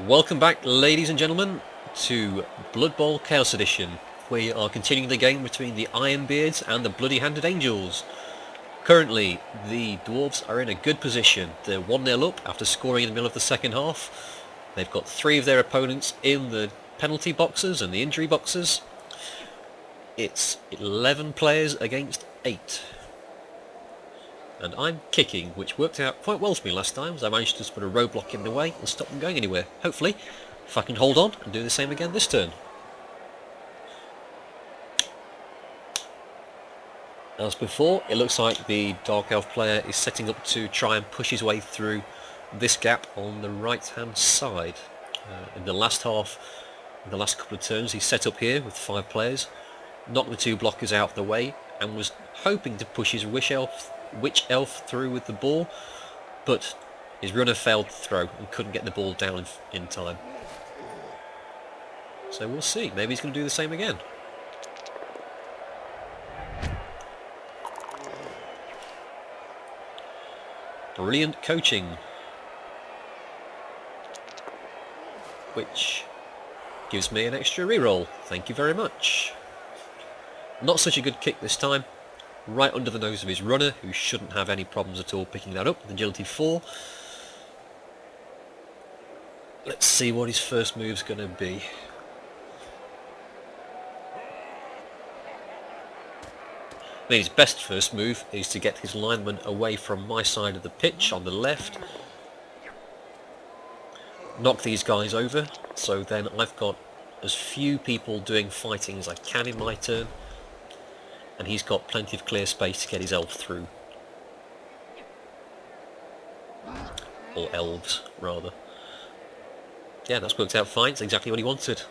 Welcome back, ladies and gentlemen, to Blood Bowl Chaos Edition. We are continuing the game between the Ironbeards and the Bloody-Handed Angels. Currently, the Dwarves are in a good position. They're 1-0 up after scoring in the middle of the second half. They've got 3 of their opponents in the penalty boxes and the injury boxes. It's 11 players against 8. And I'm kicking, which worked out quite well for me last time, as I managed to just put a roadblock in the way and stop them going anywhere. Hopefully, if I can hold on and do the same again this turn. As before, it looks like the Dark Elf player is setting up to try and push his way through this gap on the right-hand side. In the last half, in the last couple of turns, he set up here with 5 players, knocked the 2 blockers out of the way, and was hoping to push his Witch Elf through with the ball, but his runner failed to throw and couldn't get the ball down in time. So we'll see, maybe he's going to do the same again. Brilliant coaching, which gives me an extra reroll. Thank you very much. Not such a good kick this time. Right under the nose of his runner, who shouldn't have any problems at all picking that up with agility 4. Let's see what his first move's going to be. I mean, his best first move is to get his lineman away from my side of the pitch on the left. Knock these guys over, so then I've got as few people doing fighting as I can in my turn. And he's got plenty of clear space to get his elf through. Or elves, rather. Yeah, that's worked out fine. It's exactly what he wanted.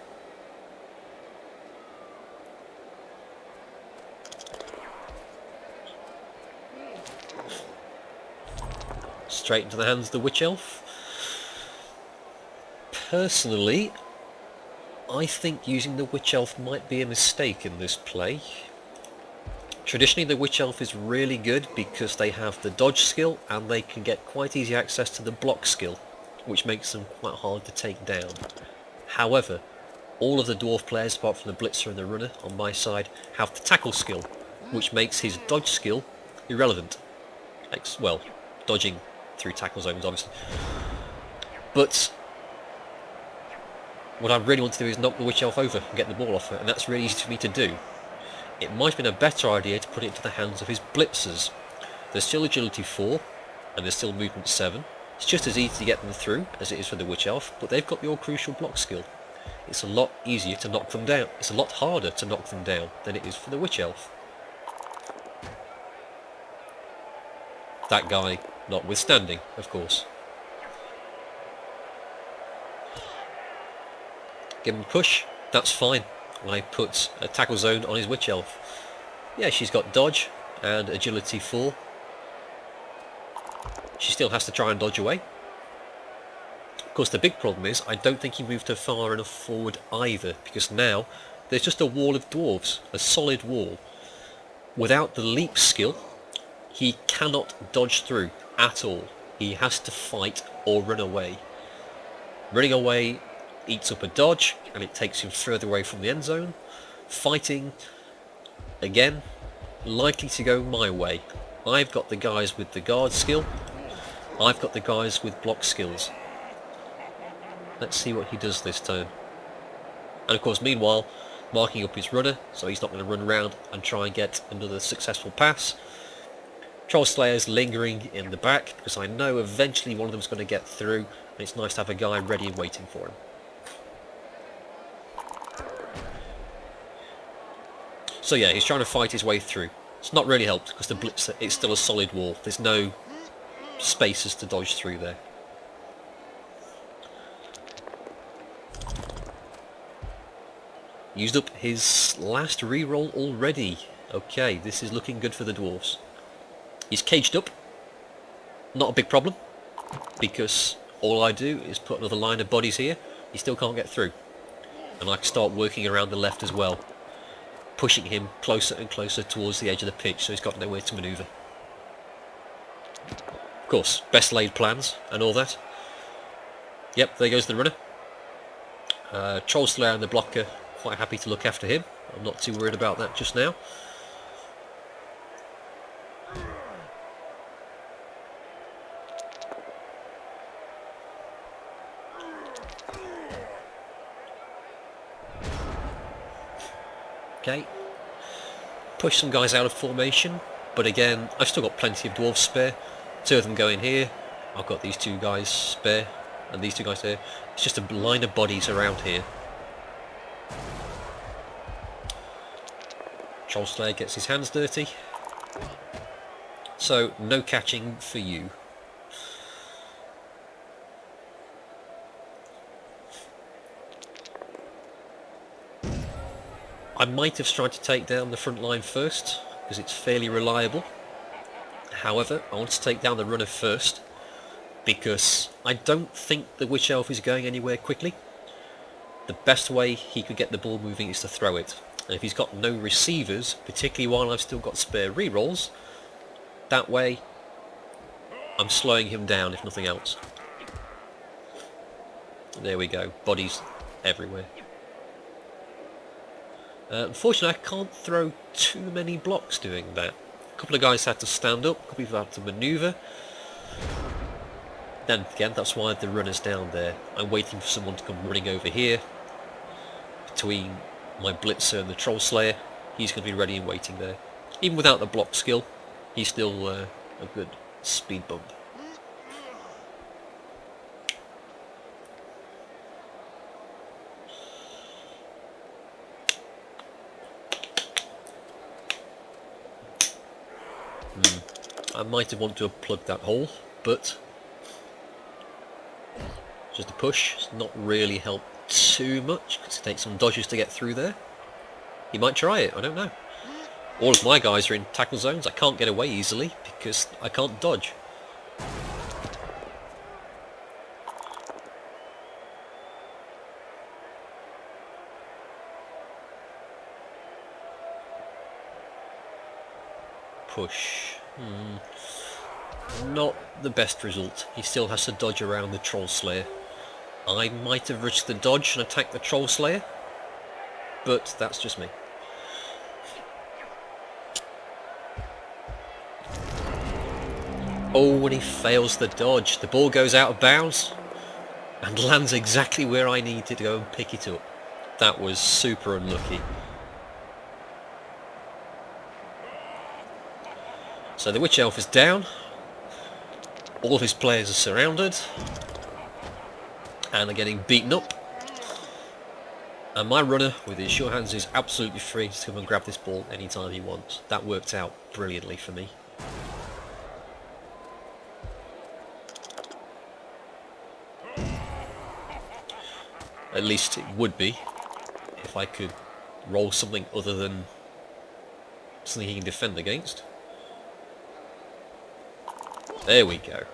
Straight into the hands of the Witch Elf. Personally, I think using the Witch Elf might be a mistake in this play. Traditionally, the Witch Elf is really good because they have the dodge skill and they can get quite easy access to the block skill, which makes them quite hard to take down. However, all of the Dwarf players, apart from the Blitzer and the Runner on my side, have the tackle skill, which makes his dodge skill irrelevant. Well, dodging through tackle zones, obviously. But what I really want to do is knock the Witch Elf over and get the ball off her, and that's really easy for me to do. It might have been a better idea to put it into the hands of his blitzers. There's still agility 4, and there's still movement 7. It's just as easy to get them through as it is for the Witch Elf, but they've got the all-crucial block skill. It's a lot easier to knock them down. It's a lot harder to knock them down than it is for the Witch Elf. That guy notwithstanding, of course. Give him a push, that's fine. I put a tackle zone on his Witch Elf. Yeah, she's got dodge and agility 4. She still has to try and dodge away. Of course, the big problem is I don't think he moved her far enough forward either, because now there's just a wall of dwarves, a solid wall. Without the leap skill, he cannot dodge through at all. He has to fight or run away. Running away eats up a dodge and it takes him further away from the end zone. Fighting, again, likely to go my way. I've got the guys with the guard skill. I've got the guys with block skills. Let's see what he does this turn. And of course, meanwhile, marking up his runner, so he's not going to run around and try and get another successful pass. Troll Slayer's lingering in the back, because I know eventually one of them's going to get through, and it's nice to have a guy ready and waiting for him. So yeah, he's trying to fight his way through. It's not really helped because the Blitzer, it's still a solid wall. There's no spaces to dodge through there. Used up his last reroll already. Okay, this is looking good for the Dwarves. He's caged up. Not a big problem, because all I do is put another line of bodies here. He still can't get through. And I can start working around the left as well, pushing him closer and closer towards the edge of the pitch, so he's got nowhere to manoeuvre. Of course, best laid plans and all that. Yep, there goes the runner. Troll Slayer and the blocker, quite happy to look after him. I'm not too worried about that just now. Okay, push some guys out of formation, but again, I've still got plenty of Dwarves spare. 2 of them go in here, I've got these 2 guys spare, and these 2 guys there. It's just a line of bodies around here. Troll Slayer gets his hands dirty, so no catching for you. I might have tried to take down the front line first, because it's fairly reliable. However, I want to take down the runner first, because I don't think the Witch Elf is going anywhere quickly. The best way he could get the ball moving is to throw it. And if he's got no receivers, particularly while I've still got spare rerolls, that way I'm slowing him down if nothing else. There we go, bodies everywhere. Unfortunately, I can't throw too many blocks doing that. A couple of guys had to stand up, a couple of people had to manoeuvre. Then again, that's why the runner's down there. I'm waiting for someone to come running over here. Between my Blitzer and the Troll Slayer, he's going to be ready and waiting there. Even without the block skill, he's still a good speed bump. I might have wanted to have plugged that hole, but just a push. It's not really helped too much, because it takes some dodges to get through there. He might try it, I don't know. All of my guys are in tackle zones. I can't get away easily because I can't dodge. Push. Not the best result. He still has to dodge around the Troll Slayer. I might have risked the dodge and attacked the Troll Slayer, but that's just me. Oh, when he fails the dodge, the ball goes out of bounds and lands exactly where I needed to go and pick it up. That was super unlucky. So the Witch Elf is down. All of his players are surrounded and are getting beaten up. And my runner with his sure hands is absolutely free to come and grab this ball anytime he wants. That worked out brilliantly for me. At least it would be if I could roll something other than something he can defend against. There we go.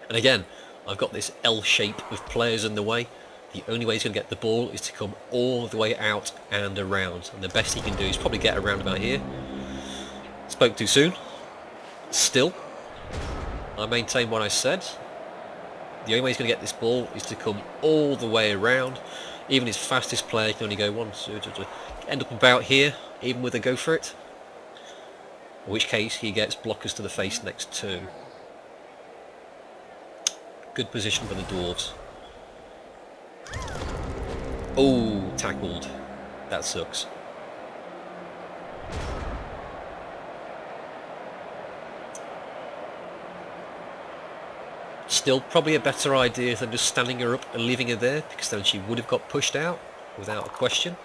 And again, I've got this L shape of players in the way. The only way he's going to get the ball is to come all the way out and around. And the best he can do is probably get around about here. Spoke too soon. Still, I maintain what I said. The only way he's going to get this ball is to come all the way around. Even his fastest player can only go 1, 2, 2, 2. End up about here, even with a go for it. In which case he gets blockers to the face next turn. Good position for the Dwarves. Oh, tackled. That sucks. Still probably a better idea than just standing her up and leaving her there, because then she would have got pushed out without a question.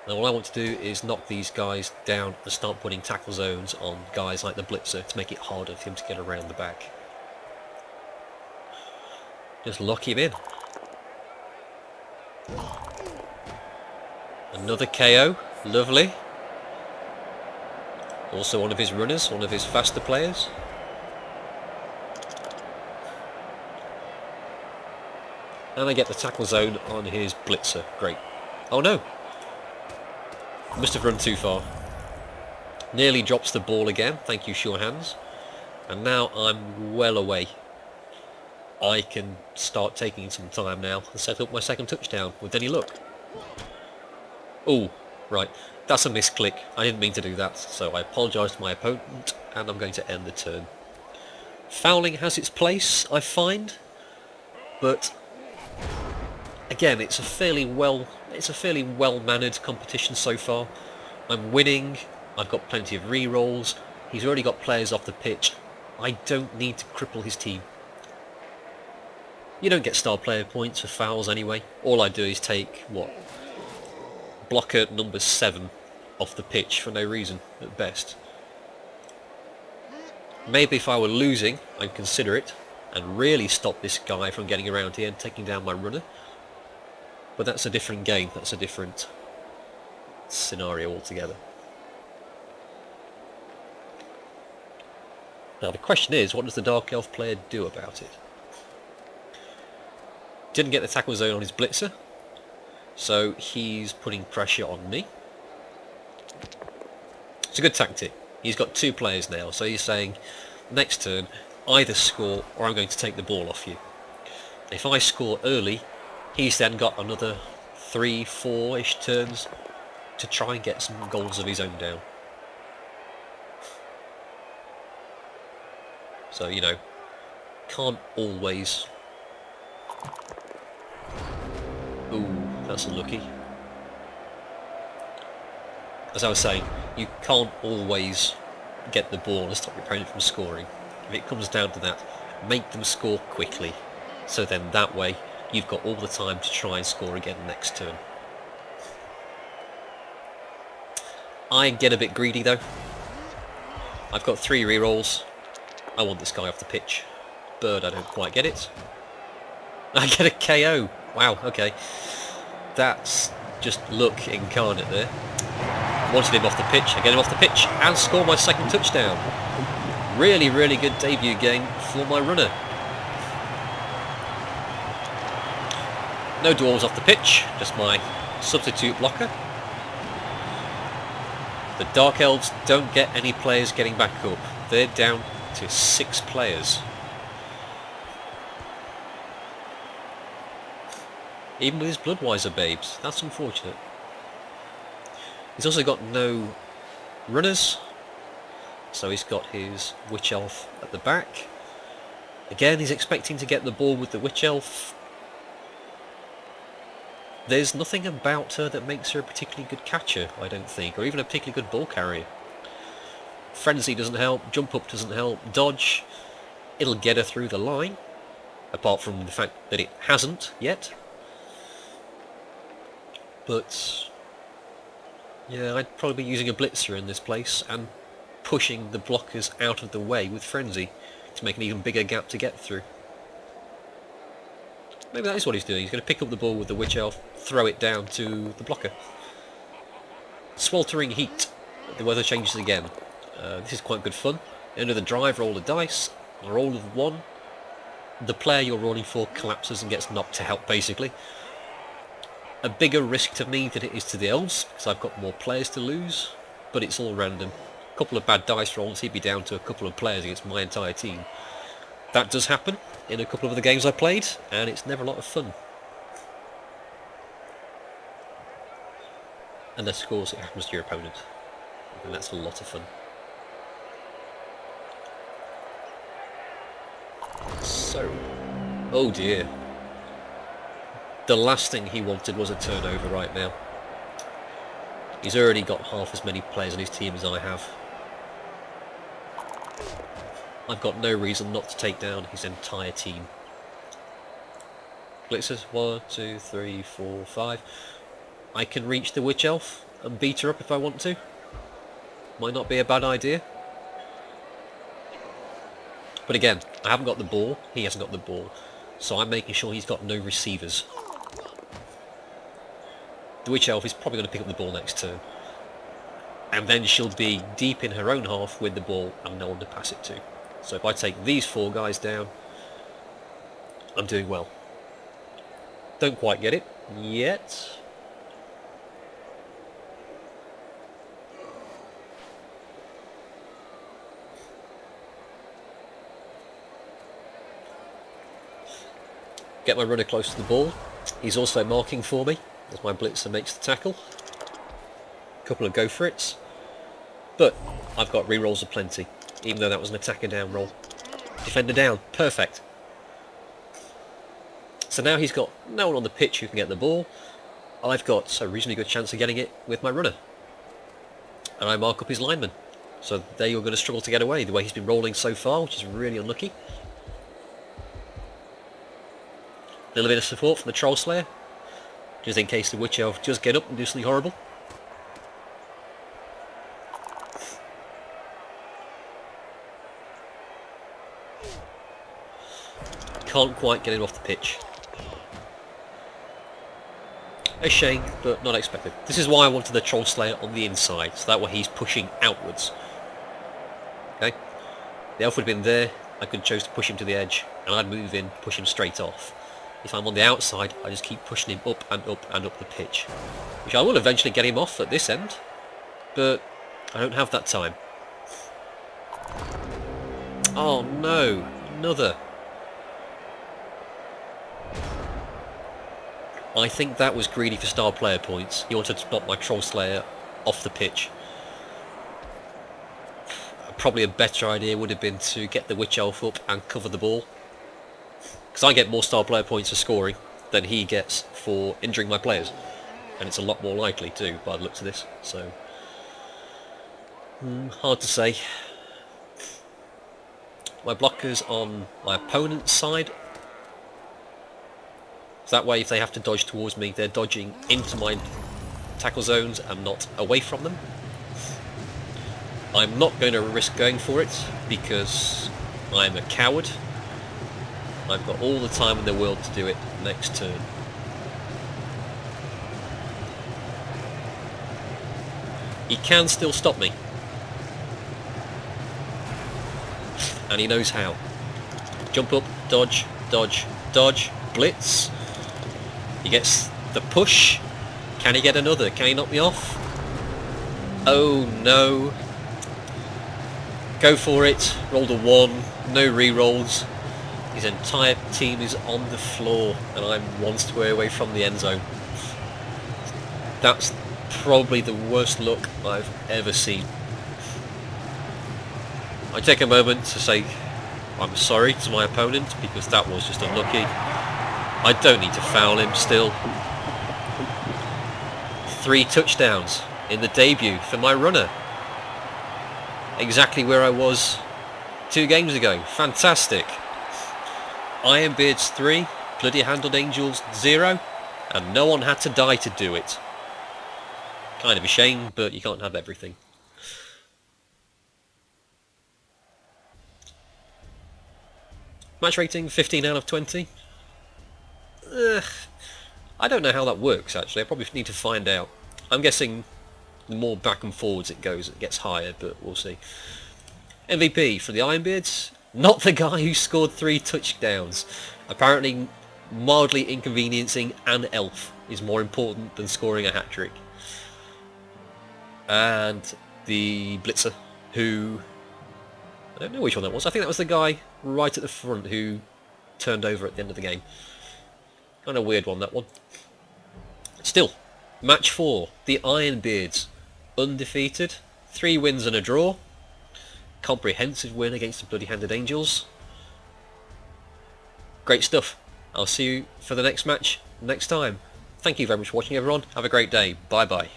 And all I want to do is knock these guys down and start putting tackle zones on guys like the Blitzer to make it harder for him to get around the back. Just lock him in. Another KO. Lovely. Also one of his runners, one of his faster players. And I get the tackle zone on his Blitzer. Great. Oh no! Must have run too far. Nearly drops the ball again. Thank you, sure hands. And now I'm well away. I can start taking some time now and set up my second touchdown with any luck. Oh, right. That's a misclick. I didn't mean to do that, so I apologise to my opponent, and I'm going to end the turn. Fouling has its place, I find, but again, it's a fairly well-mannered competition so far. I'm winning. I've got plenty of re-rolls. He's already got players off the pitch. I don't need to cripple his team. You don't get star player points for fouls anyway. All I do is take, what, blocker number 7 off the pitch for no reason, at best. Maybe if I were losing, I'd consider it, and really stop this guy from getting around here and taking down my runner. But that's a different game, that's a different scenario altogether. Now the question is, what does the Dark Elf player do about it? Didn't get the tackle zone on his blitzer, so he's putting pressure on me. It's a good tactic. He's got 2 players now, so he's saying, next turn, either score or I'm going to take the ball off you. If I score early, he's then got another 3-4-ish turns to try and get some goals of his own down. So, you know, can't always... Ooh, that's unlucky. As I was saying, you can't always get the ball and stop your opponent from scoring. If it comes down to that, make them score quickly. So then that way, you've got all the time to try and score again next turn. I get a bit greedy though. I've got 3 rerolls. I want this guy off the pitch. But I don't quite get it. I get a KO. Wow, okay. That's just luck incarnate there. Wanted him off the pitch. I get him off the pitch and score my second touchdown. Really, really good debut game for my runner. No Dwarves off the pitch, just my substitute blocker. The Dark Elves don't get any players getting back up. They're down to 6 players. Even with his Bloodwiser babes. That's unfortunate. He's also got no runners. So he's got his Witch Elf at the back. Again, he's expecting to get the ball with the Witch Elf. There's nothing about her that makes her a particularly good catcher, I don't think, or even a particularly good ball carrier. Frenzy doesn't help, jump up doesn't help, dodge, it'll get her through the line, apart from the fact that it hasn't yet. But yeah, I'd probably be using a blitzer in this place and pushing the blockers out of the way with Frenzy to make an even bigger gap to get through. Maybe that is what he's doing. He's going to pick up the ball with the Witch Elf, throw it down to the blocker. Sweltering heat. The weather changes again. This is quite good fun. End of the drive, roll the dice. A roll of 1. The player you're rolling for collapses and gets knocked out, basically. A bigger risk to me than it is to the Elves, because I've got more players to lose, but it's all random. A couple of bad dice rolls, he'd be down to a couple of players against my entire team. That does happen in a couple of the games I played, and it's never a lot of fun. Unless, of course, it happens to your opponent, and that's a lot of fun. So, oh dear. The last thing he wanted was a turnover right now. He's already got half as many players on his team as I have. I've got no reason not to take down his entire team. Blitzers, 1, 2, 3, 4, 5. I can reach the Witch Elf and beat her up if I want to. Might not be a bad idea. But again, I haven't got the ball, he hasn't got the ball. So I'm making sure he's got no receivers. The Witch Elf is probably going to pick up the ball next turn. And then she'll be deep in her own half with the ball and no one to pass it to. So if I take these 4 guys down, I'm doing well. Don't quite get it yet. Get my runner close to the ball. He's also marking for me as my blitzer makes the tackle. A couple of go for it's. But I've got rerolls aplenty, even though that was an attacker down roll. Defender down, perfect. So now he's got no one on the pitch who can get the ball. I've got a reasonably good chance of getting it with my runner. And I mark up his lineman. So they are going to struggle to get away the way he's been rolling so far, which is really unlucky. A little bit of support from the Troll Slayer, just in case the Witch Elf does get up and do something horrible. Can't quite get him off the pitch. A shame, but not expected. This is why I wanted the Troll Slayer on the inside, so that way he's pushing outwards. Okay? The elf would have been there, I could choose to push him to the edge, and I'd move in, push him straight off. If I'm on the outside, I just keep pushing him up and up and up the pitch. Which I will eventually get him off at this end, but I don't have that time. Oh no, another. I think that was greedy for star player points. He wanted to stop my Troll Slayer off the pitch. Probably a better idea would have been to get the Witch Elf up and cover the ball. Because I get more star player points for scoring than he gets for injuring my players. And it's a lot more likely too, by the looks of this. So, hard to say. My blockers on my opponent's side. So that way if they have to dodge towards me, they're dodging into my tackle zones and not away from them. I'm not going to risk going for it because I'm a coward. I've got all the time in the world to do it next turn. He can still stop me. And he knows how. Jump up, dodge, dodge, dodge, blitz. He gets the push. Can he get another? Can he knock me off? Oh no. Go for it. Rolled a 1. No re-rolls. His entire team is on the floor and I'm one square away from the end zone. That's probably the worst look I've ever seen. I take a moment to say I'm sorry to my opponent because that was just unlucky. I don't need to foul him still. 3 touchdowns in the debut for my runner. Exactly where I was 2 games ago. Fantastic. Ironbeards 3, Bloody Handled Angels 0, and no one had to die to do it. Kind of a shame, but you can't have everything. Match rating 15 out of 20. I don't know how that works actually, I probably need to find out. I'm guessing the more back and forwards it goes, it gets higher, but we'll see. MVP for the Ironbeards, not the guy who scored 3 touchdowns. Apparently mildly inconveniencing an elf is more important than scoring a hat-trick. And the blitzer, who... I don't know which one that was. I think that was the guy right at the front who turned over at the end of the game. Kind of weird one, that one. Still, match 4. The Ironbeards, undefeated. 3 wins and a draw. Comprehensive win against the Bloody Handed Angels. Great stuff. I'll see you for the next match next time. Thank you very much for watching, everyone. Have a great day. Bye bye.